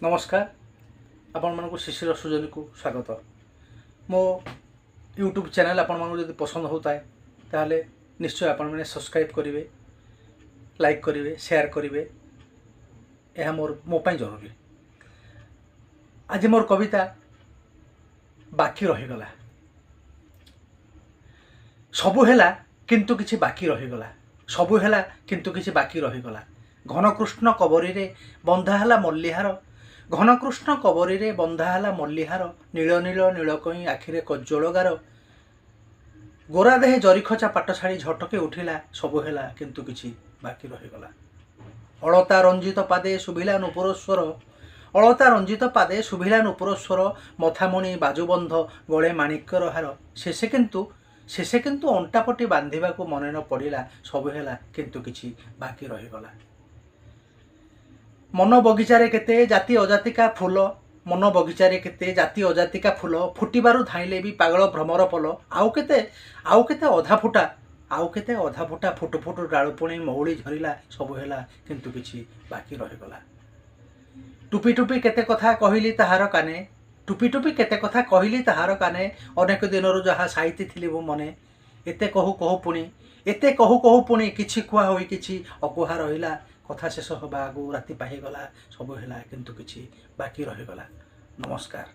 नमस्कार आपण मानक शिशिर सुजनी को स्वागत। मो यूट्यूब चैनल आपण मानक जदि पसंद होता है ताहले निश्चय आपण मैंने सब्सक्राइब करेंगे, लाइक करेंगे, शेयर करेंगे। यह मो पाई जरूरी। आज मोर कविता बाकी रहीगला। सबु हैला किंतु किछि बाकी रहीगला। सबु हैला किंतु किछि बाकी रहीगला। घनकृष्ण कबरी रे बंधा हैला मल्लिहार। घनकृष्ण कबरी रे बंधा हैला मल्लिहार। नील नील नीलकई आखिरे कज्जोलगार। गोरा देहे जरीखचा पाटशाड़ी झटके उठिला। सबु हैला किंतु किछि बाकी रहीगला। अलता रंजित पादे शुभिला नुपुर स्वर। अलता रंजित पादे शुभिला नुपुर स्वर। मथामणि बाजुबंध गले माणिक्यर हार। शेषे किंतु अंटापटी बांधिबा को मन न पड़िला। सबु हैला किंतु किछि बाकी रहीगला। मन बगीचारे केते जाति अजातिका फूल। मन बगीचारे केते जाति अजातिका फूल। फुटिबारु धाइले भी पागल भ्रमर पल। आउ केते अधा फुटा फुटु फुटु डाळु पुणी मौली झरिला। सबु हैला किंतु किछि बाकी रहीगला। टुपी टुपी केते कथा कहिली ताहार काने। टुपी टुपी केते कथा कहिली ताहार काने। अनेक दिनरु जहा साहिती थिली मो मने। एते कहू कहू पुणी किछि कुआ होई किछि अकुहा रहिला। कथा शेष हवा आगु राति पाहिगला। सबु हैला किंतु किछि बाकी रहीगला। नमस्कार।